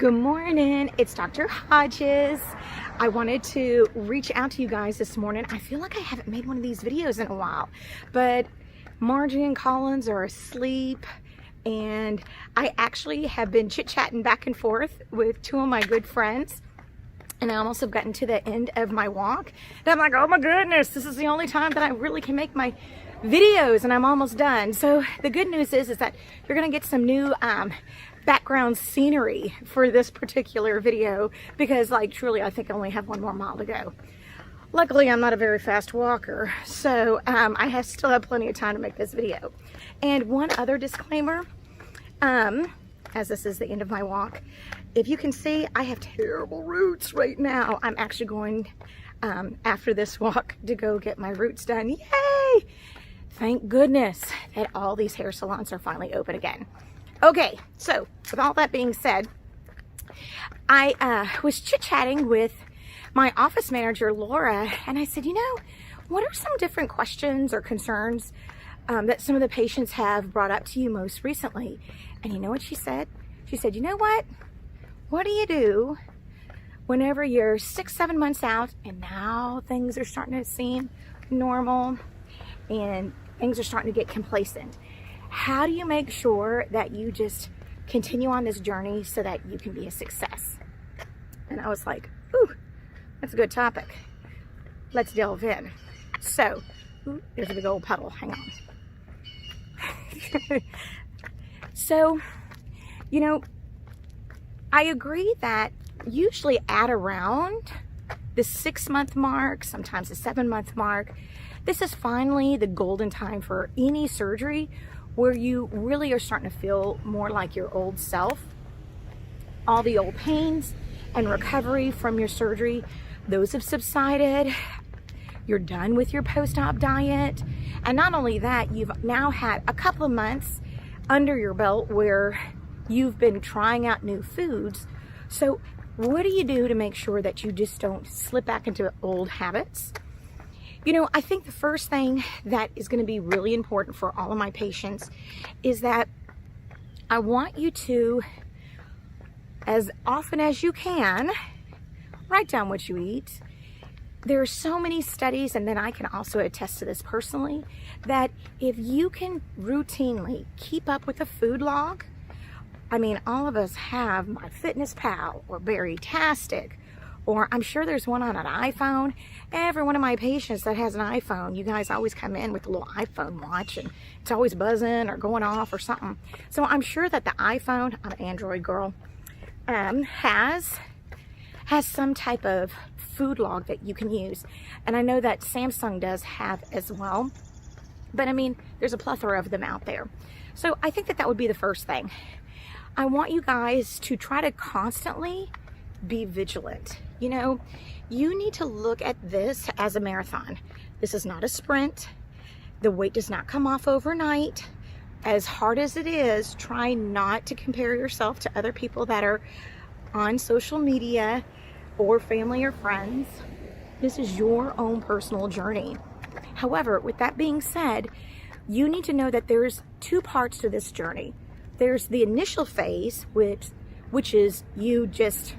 Good morning, it's Dr. Hodges. I wanted to reach out to you guys this morning. I feel like I haven't made one of these videos in a while, but Margie and Collins are asleep, and I actually have been chit-chatting back and forth with two of my good friends, and I almost have gotten to the end of my walk, and I'm like, oh my goodness, this is the only time that I really can make my videos, and I'm almost done. So the good news is that you're gonna get some new background scenery for this particular video, because like truly I think I only have one more mile to go. Luckily I'm not a very fast walker, so I still have plenty of time to make this video. And one other disclaimer, as this is the end of my walk, if you can see, I have terrible roots right now. I'm actually going after this walk to go get my roots done. Yay! Thank goodness that all these hair salons are finally open again. Okay, so with all that being said, I was chit-chatting with my office manager, Laura, and I said, you know, what are some different questions or concerns that some of the patients have brought up to you most recently? And you know what she said? She said, you know what? What do you do whenever you're 6-7 months out and now things are starting to seem normal and things are starting to get complacent? How do you make sure that you just continue on this journey so that you can be a success? And I was like, ooh, that's a good topic. Let's delve in. So, ooh, there's a big old puddle, hang on. So, you know, I agree that usually at around the 6-month mark, sometimes the 7-month mark, this is finally the golden time for any surgery where you really are starting to feel more like your old self. All the old pains and recovery from your surgery, those have subsided. You're done with your post-op diet. And not only that, you've now had a couple of months under your belt where you've been trying out new foods. So what do you do to make sure that you just don't slip back into old habits? You know, I think the first thing that is going to be really important for all of my patients is that I want you to, as often as you can, write down what you eat. There are so many studies, and then I can also attest to this personally, that if you can routinely keep up with a food log, I mean, all of us have MyFitnessPal or Bariatric, or I'm sure there's one on an iPhone. Every one of my patients that has an iPhone, you guys always come in with a little iPhone watch and it's always buzzing or going off or something. So I'm sure that the iPhone, I'm an Android girl, has some type of food log that you can use. And I know that Samsung does have as well. But I mean, there's a plethora of them out there. So I think that that would be the first thing. I want you guys to try to constantly be vigilant. You know, you need to look at this as a marathon. This is not a sprint. The weight does not come off overnight. As hard as it is, try not to compare yourself to other people that are on social media or family or friends. This is your own personal journey. However, with that being said, you need to know that there's two parts to this journey. There's the initial phase, which is you just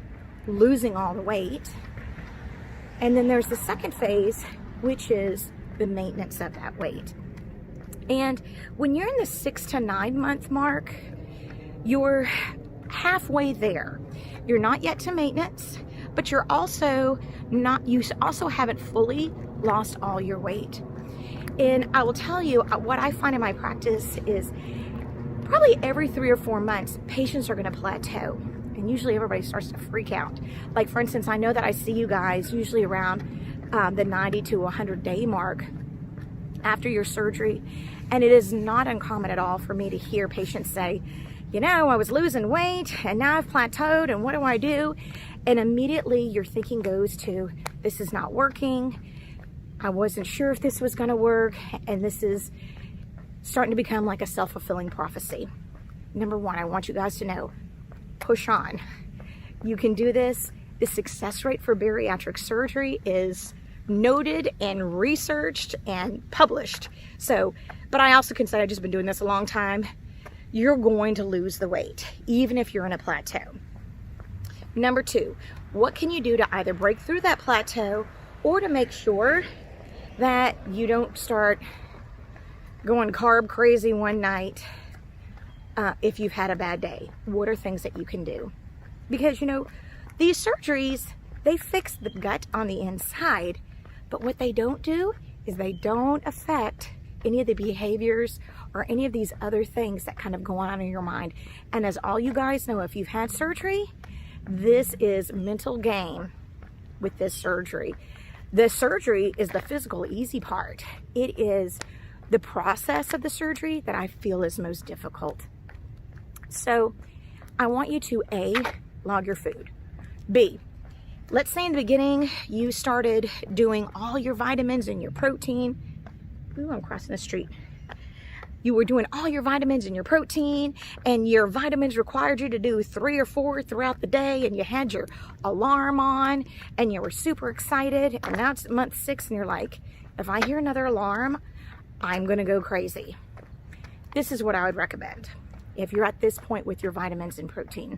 losing all the weight. And then there's the second phase, which is the maintenance of that weight. And when you're in the 6 to 9 month mark, you're halfway there. You're not yet to maintenance, but you're also not, you also haven't fully lost all your weight. And I will tell you what I find in my practice is probably every 3 or 4 months, patients are going to plateau. And usually everybody starts to freak out. Like for instance, I know that I see you guys usually around the 90 to 100 day mark after your surgery. And it is not uncommon at all for me to hear patients say, you know, I was losing weight and now I've plateaued and what do I do? And immediately your thinking goes to, this is not working. I wasn't sure if this was gonna work. And this is starting to become like a self-fulfilling prophecy. Number one, I want you guys to know, push on. You can do this. The success rate for bariatric surgery is noted and researched and published. So, but I also can say I've just been doing this a long time. You're going to lose the weight, even if you're in a plateau. Number 2, what can you do to either break through that plateau or to make sure that you don't start going carb crazy one night if you've had a bad day? What are things that you can do? Because, you know, these surgeries, they fix the gut on the inside, but what they don't do is they don't affect any of the behaviors or any of these other things that kind of go on in your mind. And as all you guys know, if you've had surgery, this is mental game with this surgery. The surgery is the physical easy part. It is the process of the surgery that I feel is most difficult. So I want you to A, log your food. B, let's say in the beginning you started doing all your vitamins and your protein. Ooh, I'm crossing the street. You were doing all your vitamins and your protein, and your vitamins required you to do 3 or 4 throughout the day, and you had your alarm on, and you were super excited, and now it's month 6, and you're like, if I hear another alarm, I'm gonna go crazy. This is what I would recommend if you're at this point with your vitamins and protein.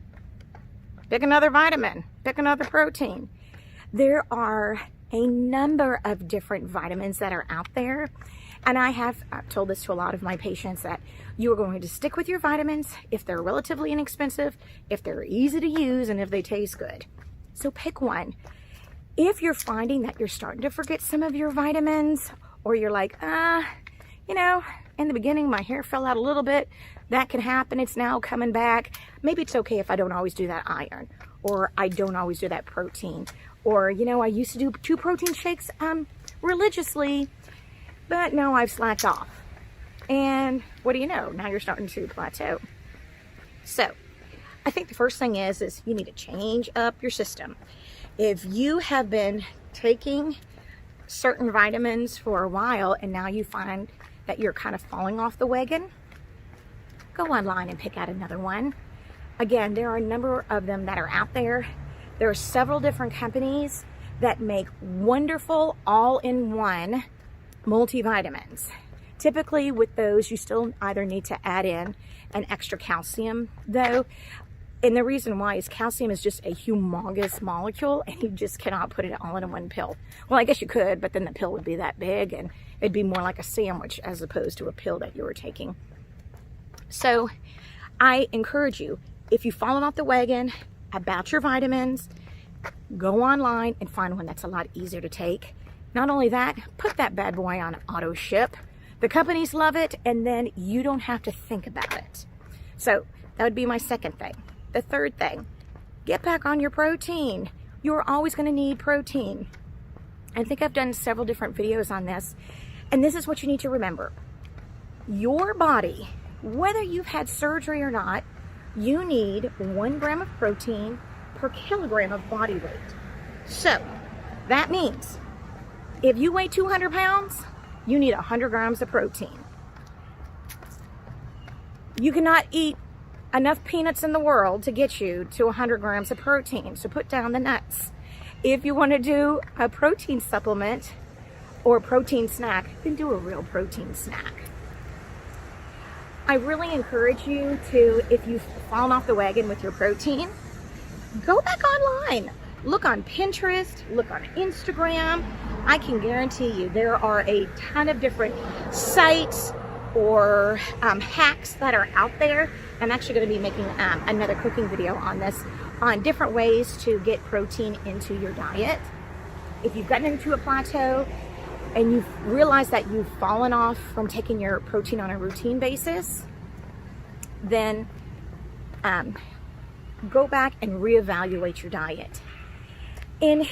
Pick another vitamin, pick another protein. There are a number of different vitamins that are out there. And I've told this to a lot of my patients that you are going to stick with your vitamins if they're relatively inexpensive, if they're easy to use, and if they taste good. So pick one. If you're finding that you're starting to forget some of your vitamins, or you're like, you know, in the beginning my hair fell out a little bit, that can happen, it's now coming back. Maybe it's okay if I don't always do that iron, or I don't always do that protein, or, you know, I used to do 2 protein shakes religiously, but now I've slacked off. And what do you know? Now you're starting to plateau. So I think the first thing is you need to change up your system. If you have been taking certain vitamins for a while and now you find that you're kind of falling off the wagon, go online and pick out another one. Again, there are a number of them that are out there. There are several different companies that make wonderful all-in-one multivitamins. Typically with those, you still either need to add in an extra calcium though. And the reason why is calcium is just a humongous molecule and you just cannot put it all in one pill. Well, I guess you could, but then the pill would be that big and it'd be more like a sandwich as opposed to a pill that you were taking. So I encourage you, if you've fallen off the wagon about your vitamins, go online and find one that's a lot easier to take. Not only that, put that bad boy on auto ship. The companies love it, and then you don't have to think about it. So that would be my second thing. The third thing, get back on your protein. You're always going to need protein. I think I've done several different videos on this, and this is what you need to remember. Your body, whether you've had surgery or not, you need 1 gram of protein per kilogram of body weight. So that means if you weigh 200 pounds, you need 100 grams of protein. You cannot eat enough peanuts in the world to get you to 100 grams of protein, so put down the nuts. If you want to do a protein supplement or a protein snack, then do a real protein snack. I really encourage you to, if you've fallen off the wagon with your protein, go back online. Look on Pinterest, look on Instagram. I can guarantee you there are a ton of different sites or hacks that are out there. I'm actually going to be making another cooking video on this, on different ways to get protein into your diet. If you've gotten into a plateau and you've realized that you've fallen off from taking your protein on a routine basis, then go back and reevaluate your diet. And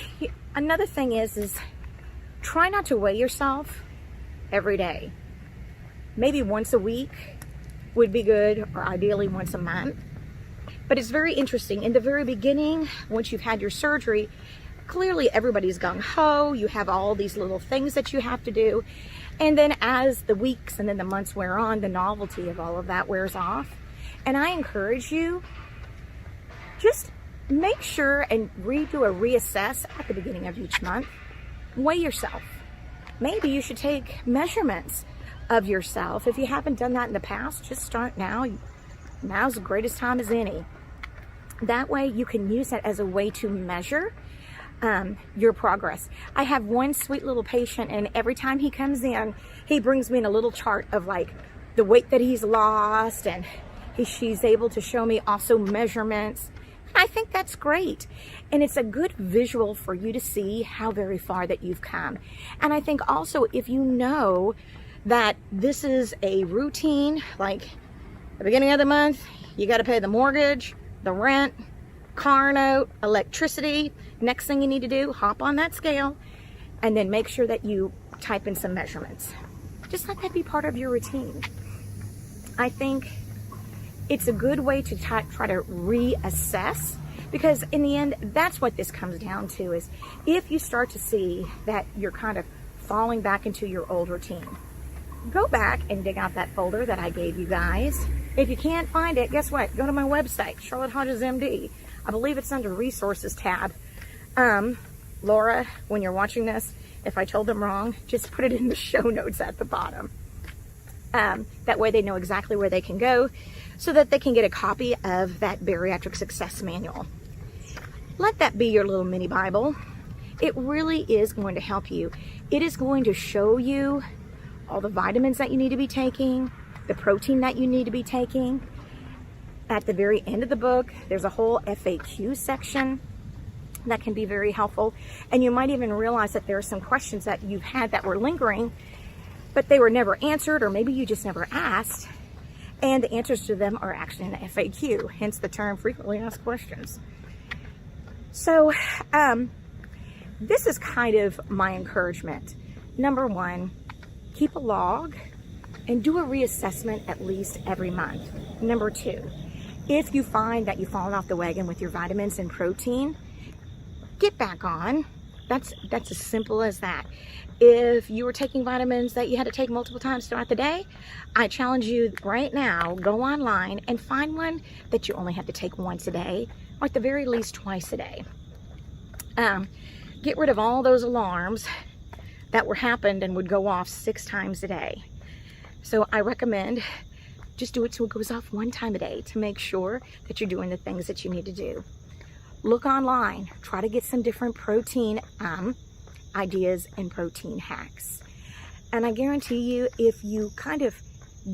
another thing is try not to weigh yourself every day. Maybe once a week would be good, or ideally once a month. But it's very interesting. In the very beginning, once you've had your surgery, clearly everybody's gung-ho. You have all these little things that you have to do. And then as the weeks and then the months wear on, the novelty of all of that wears off. And I encourage you, just make sure and do a reassess at the beginning of each month. Weigh yourself. Maybe you should take measurements of yourself. If you haven't done that in the past, just start now. Now's the greatest time as any. That way you can use that as a way to measure your progress. I have one sweet little patient, and every time he comes in, he brings me in a little chart of like the weight that he's lost, and she's able to show me also measurements. I think that's great. And it's a good visual for you to see how very far that you've come. And I think also if you know that this is a routine, like the beginning of the month, you got to pay the mortgage, the rent, car note, electricity. Next thing you need to do, hop on that scale and then make sure that you type in some measurements. Just let that be part of your routine. I think it's a good way to try to reassess, because in the end, that's what this comes down to, is if you start to see that you're kind of falling back into your old routine, go back and dig out that folder that I gave you guys. If you can't find it, guess what? Go to my website, Charlotte Hodges MD. I believe it's under Resources tab. Laura, when you're watching this, if I told them wrong, just put it in the show notes at the bottom. That way they know exactly where they can go so that they can get a copy of that Bariatric Success Manual. Let that be your little mini Bible. It really is going to help you. It is going to show you all the vitamins that you need to be taking, the protein that you need to be taking. At the very end of the book, there's a whole FAQ section that can be very helpful. And you might even realize that there are some questions that you've had that were lingering, but they were never answered, or maybe you just never asked. And the answers to them are actually in the FAQ, hence the term frequently asked questions. So this is kind of my encouragement. Number one, keep a log and do a reassessment at least every month. Number two, if you find that you've fallen off the wagon with your vitamins and protein, get back on. That's as simple as that. If you were taking vitamins that you had to take multiple times throughout the day, I challenge you right now, go online and find one that you only have to take once a day, or at the very least twice a day. Get rid of all those alarms that happened and would go off 6 times a day. So I recommend just do it so it goes off 1 time a day to make sure that you're doing the things that you need to do. Look online, try to get some different protein ideas and protein hacks. And I guarantee you, if you kind of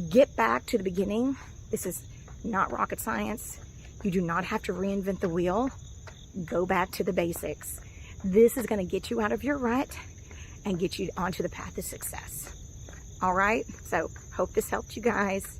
get back to the beginning, this is not rocket science. You do not have to reinvent the wheel. Go back to the basics. This is going to get you out of your rut and get you onto the path of success. All right, so hope this helped you guys.